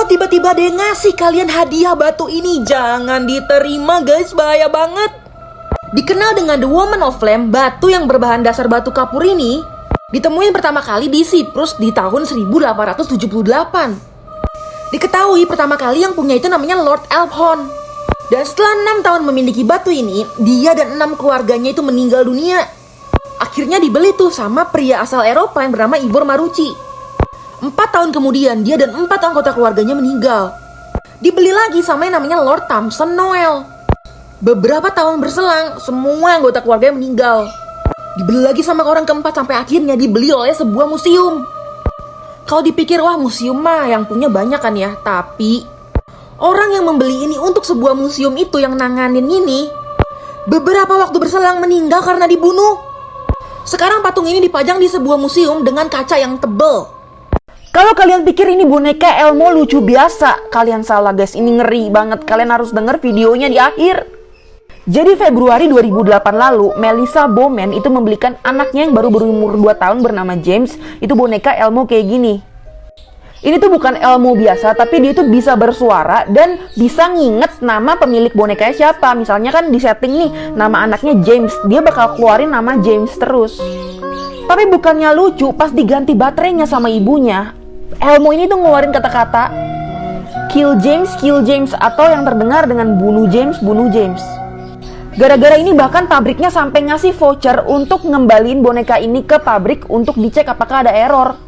Kalau tiba-tiba dia ngasih kalian hadiah batu ini, jangan diterima guys, bahaya banget. Dikenal dengan The Woman of Flame, batu yang berbahan dasar batu kapur ini ditemuin pertama kali di Siprus di tahun 1878. Diketahui pertama kali yang punya itu namanya Lord Elphon. Dan setelah 6 tahun memiliki batu ini, dia dan 6 keluarganya itu meninggal dunia. Akhirnya dibeli tuh sama pria asal Eropa yang bernama Ivor Marucci. 4 tahun kemudian, dia dan 4 anggota keluarganya meninggal. Dibeli lagi sama yang namanya Lord Thompson Noel. Beberapa tahun berselang, semua anggota keluarganya meninggal. Dibeli lagi sama orang keempat sampai akhirnya dibeli oleh sebuah museum. Kalau dipikir, wah museum mah yang punya banyak kan ya. Tapi orang yang membeli ini untuk sebuah museum itu yang nanganin ini, beberapa waktu berselang meninggal karena dibunuh. Sekarang patung ini dipajang di sebuah museum dengan kaca yang tebal. Kalau kalian pikir ini boneka Elmo lucu biasa, kalian salah guys, ini ngeri banget. Kalian harus denger videonya di akhir. Jadi Februari 2008 lalu, Melissa Bowman itu membelikan anaknya yang baru berumur 2 tahun bernama James, itu boneka Elmo kayak gini. Ini tuh bukan Elmo biasa, tapi dia tuh bisa bersuara dan bisa nginget nama pemilik bonekanya siapa. Misalnya kan di setting nih, nama anaknya James, dia bakal keluarin nama James terus. Tapi bukannya lucu, pas diganti baterainya sama ibunya, Elmo ini tuh ngeluarin kata-kata kill James, atau yang terdengar dengan bunuh James, bunuh James. Gara-gara ini bahkan pabriknya sampai ngasih voucher untuk ngembaliin boneka ini ke pabrik untuk dicek apakah ada error.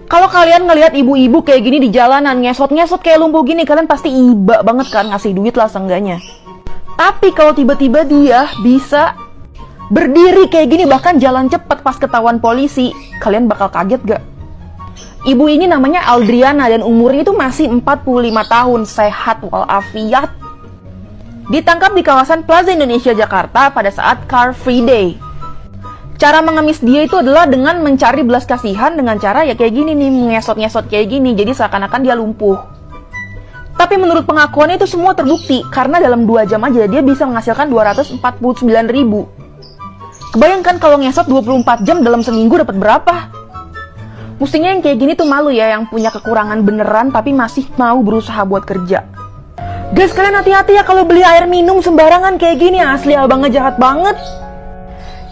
Kalau kalian ngelihat ibu-ibu kayak gini di jalanan, ngesot-ngesot kayak lumpuh gini, kalian pasti iba banget kan, ngasih duit lah seenggaknya. Tapi kalau tiba-tiba dia bisa berdiri kayak gini, bahkan jalan cepet pas ketahuan polisi, kalian bakal kaget gak? Ibu ini namanya Aldriana dan umurnya itu masih 45 tahun, sehat walafiat. Ditangkap di kawasan Plaza Indonesia Jakarta pada saat Car Free Day. Cara mengemis dia itu adalah dengan mencari belas kasihan dengan cara ya kayak gini nih, mengesot-ngesot kayak gini, jadi seakan-akan dia lumpuh. Tapi menurut pengakuannya itu semua terbukti, karena dalam 2 jam aja dia bisa menghasilkan 249.000. Kebayangkan kalau ngesot 24 jam dalam seminggu dapat berapa? Mestinya yang kayak gini tuh malu ya, yang punya kekurangan beneran tapi masih mau berusaha buat kerja. Guys, kalian hati-hati ya kalau beli air minum sembarangan kayak gini, asli abangnya jahat banget.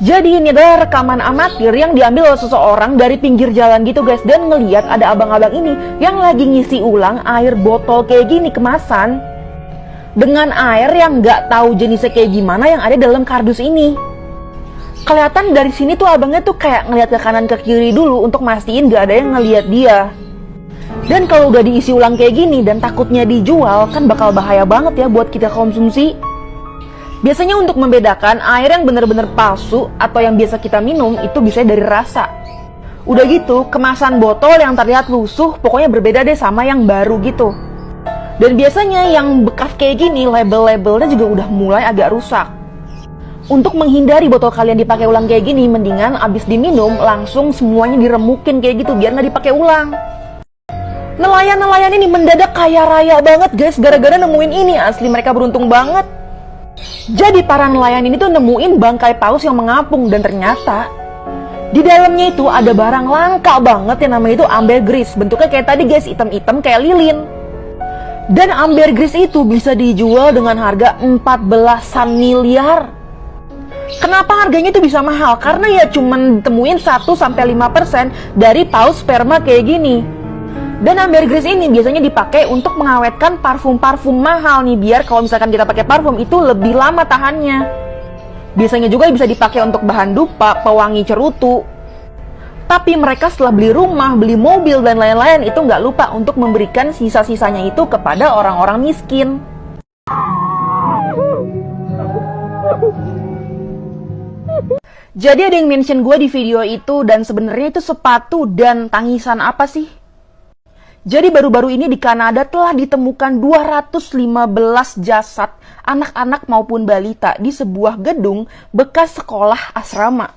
Jadi ini adalah rekaman amatir yang diambil oleh seseorang dari pinggir jalan gitu guys, dan ngelihat ada abang-abang ini yang lagi ngisi ulang air botol kayak gini kemasan dengan air yang nggak tahu jenisnya kayak gimana yang ada dalam kardus ini. Kelihatan dari sini tuh abangnya tuh kayak ngeliat ke kanan ke kiri dulu untuk mastiin gak ada yang ngeliat dia. Dan kalau udah diisi ulang kayak gini dan takutnya dijual, kan bakal bahaya banget ya buat kita konsumsi. Biasanya untuk membedakan air yang bener-bener palsu atau yang biasa kita minum itu bisa dari rasa. Udah gitu, kemasan botol yang terlihat lusuh pokoknya berbeda deh sama yang baru gitu. Dan biasanya yang bekas kayak gini, label-labelnya juga udah mulai agak rusak. Untuk menghindari botol kalian dipakai ulang kayak gini, mendingan abis diminum langsung semuanya diremukin kayak gitu biar nggak dipakai ulang. Nelayan-nelayan ini mendadak kaya raya banget guys gara-gara nemuin ini, asli mereka beruntung banget. Jadi para nelayan ini tuh nemuin bangkai paus yang mengapung, dan ternyata di dalamnya itu ada barang langka banget yang namanya itu ambergris. Bentuknya kayak tadi guys, hitam-hitam kayak lilin. Dan ambergris itu bisa dijual dengan harga 14-an miliar. Kenapa harganya itu bisa mahal? Karena ya cuman temuin 1-5% dari paus sperma kayak gini. Dan ambergris ini biasanya dipakai untuk mengawetkan parfum-parfum mahal nih, biar kalau misalkan kita pakai parfum itu lebih lama tahannya. Biasanya juga bisa dipakai untuk bahan dupa, pewangi cerutu. Tapi mereka setelah beli rumah, beli mobil dan lain-lain itu nggak lupa untuk memberikan sisa-sisanya itu kepada orang-orang miskin. Jadi ada yang mention gue di video itu, dan sebenarnya itu sepatu dan tangisan apa sih? Jadi baru-baru ini di Kanada telah ditemukan 215 jasad anak-anak maupun balita di sebuah gedung bekas sekolah asrama.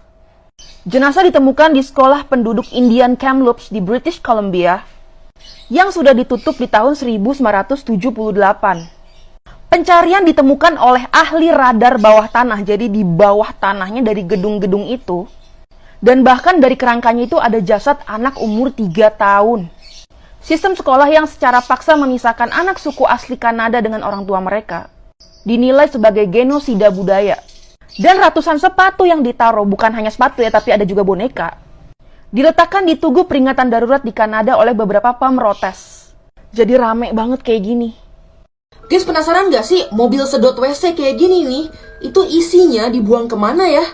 Jenazah ditemukan di sekolah penduduk Indian Kamloops di British Columbia yang sudah ditutup di tahun 1978. Pencarian ditemukan oleh ahli radar bawah tanah. Jadi di bawah tanahnya dari gedung-gedung itu Dan bahkan dari kerangkanya itu ada jasad anak umur 3 tahun. Sistem sekolah yang secara paksa memisahkan anak suku asli Kanada dengan orang tua mereka dinilai sebagai genosida budaya. Dan ratusan sepatu yang ditaruh, bukan hanya sepatu ya, tapi ada juga boneka, diletakkan di tugu peringatan darurat di Kanada oleh beberapa pemrotes. Jadi rame banget kayak gini. Guys, penasaran gak sih mobil sedot WC kayak gini nih, itu isinya dibuang kemana ya?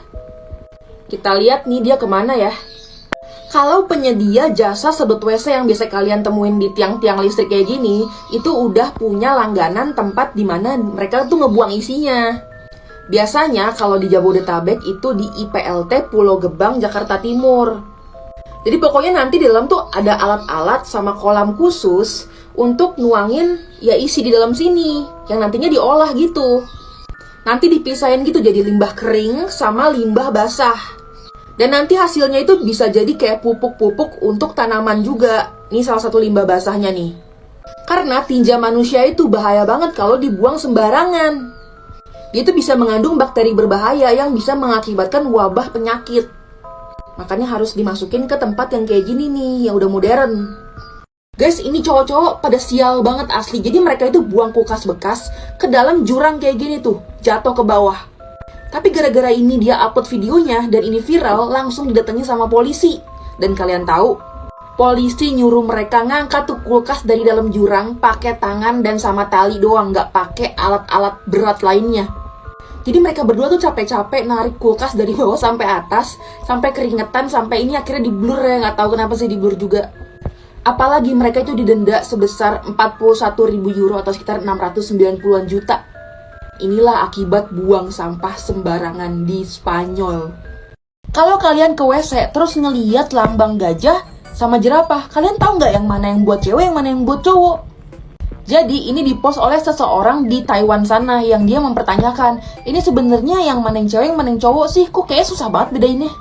Kita lihat nih dia kemana ya. Kalau penyedia jasa sedot WC yang biasa kalian temuin di tiang-tiang listrik kayak gini, itu udah punya langganan tempat di mana mereka tuh ngebuang isinya. Biasanya kalau di Jabodetabek itu di IPLT Pulau Gebang, Jakarta Timur. Jadi pokoknya nanti di dalam tuh ada alat-alat sama kolam khusus untuk nuangin ya isi di dalam sini, yang nantinya diolah gitu. Nanti dipisahin gitu jadi limbah kering sama limbah basah. Dan nanti hasilnya itu bisa jadi kayak pupuk-pupuk untuk tanaman juga. Ini salah satu limbah basahnya nih. Karena tinja manusia itu bahaya banget kalau dibuang sembarangan. Dia itu bisa mengandung bakteri berbahaya yang bisa mengakibatkan wabah penyakit. Makanya harus dimasukin ke tempat yang kayak gini nih, yang udah modern. Guys, ini cowok-cowok pada sial banget asli. Jadi mereka itu buang kulkas bekas ke dalam jurang kayak gini tuh, jatuh ke bawah. Tapi gara-gara ini dia upload videonya dan ini viral, langsung didatangi sama polisi. Dan kalian tahu, polisi nyuruh mereka ngangkat tuh kulkas dari dalam jurang pakai tangan dan sama tali doang, nggak pakai alat-alat berat lainnya. Jadi mereka berdua tuh capek-capek narik kulkas dari bawah sampai atas, sampai keringetan, sampai ini akhirnya di-blur ya, nggak tahu kenapa sih di-blur juga. Apalagi mereka itu didenda sebesar 41.000 euro atau sekitar 690-an juta. Inilah akibat buang sampah sembarangan di Spanyol. Kalau kalian ke WC terus ngeliat lambang gajah sama jerapah, kalian tahu nggak yang mana yang buat cewek, yang mana yang buat cowok? Jadi ini dipost oleh seseorang di Taiwan sana yang dia mempertanyakan, ini sebenarnya yang mana yang cewek, yang mana yang cowok sih? Kok kayak susah banget bedainnya?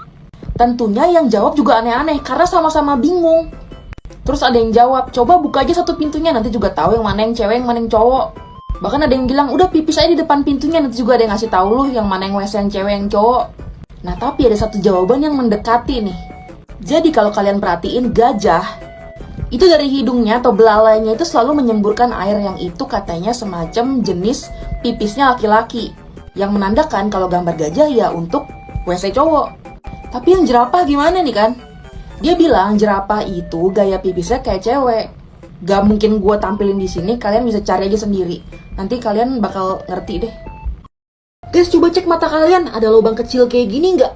Tentunya yang jawab juga aneh-aneh karena sama-sama bingung. Terus ada yang jawab, coba buka aja satu pintunya, nanti juga tahu yang mana yang cewek, yang mana yang cowok. Bahkan ada yang bilang, udah pipis aja di depan pintunya, nanti juga ada yang ngasih tahu lu yang mana yang WC yang cewek, yang cowok. Nah, tapi ada satu jawaban yang mendekati nih. Jadi kalau kalian perhatiin, gajah itu dari hidungnya atau belalainya itu selalu menyemburkan air yang itu katanya semacam jenis pipisnya laki-laki, yang menandakan kalau gambar gajah ya untuk WC cowok. Tapi yang jerapah gimana nih kan? Dia bilang jerapah itu gaya pipisnya kayak cewek. Gak mungkin gue tampilin di sini, kalian bisa cari aja sendiri. Nanti kalian bakal ngerti deh. Guys, coba cek mata kalian, ada lubang kecil kayak gini nggak?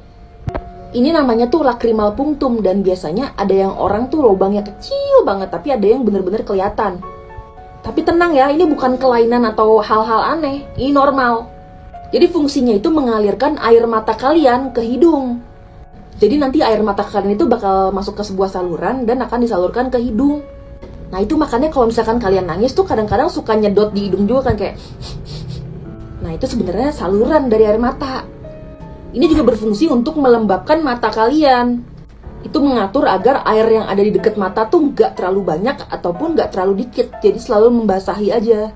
Ini namanya tuh lacrimal punctum, dan biasanya ada yang orang tuh lubangnya kecil banget, tapi ada yang bener-bener kelihatan. Tapi tenang ya, ini bukan kelainan atau hal-hal aneh, ini normal. Jadi fungsinya itu mengalirkan air mata kalian ke hidung. Jadi nanti air mata kalian itu bakal masuk ke sebuah saluran dan akan disalurkan ke hidung. Nah itu makanya kalau misalkan kalian nangis tuh kadang-kadang suka nyedot di hidung juga kan kayak. Nah itu sebenarnya saluran dari air mata. Ini juga berfungsi untuk melembabkan mata kalian. Itu mengatur agar air yang ada di dekat mata tuh nggak terlalu banyak ataupun nggak terlalu dikit. Jadi selalu membasahi aja.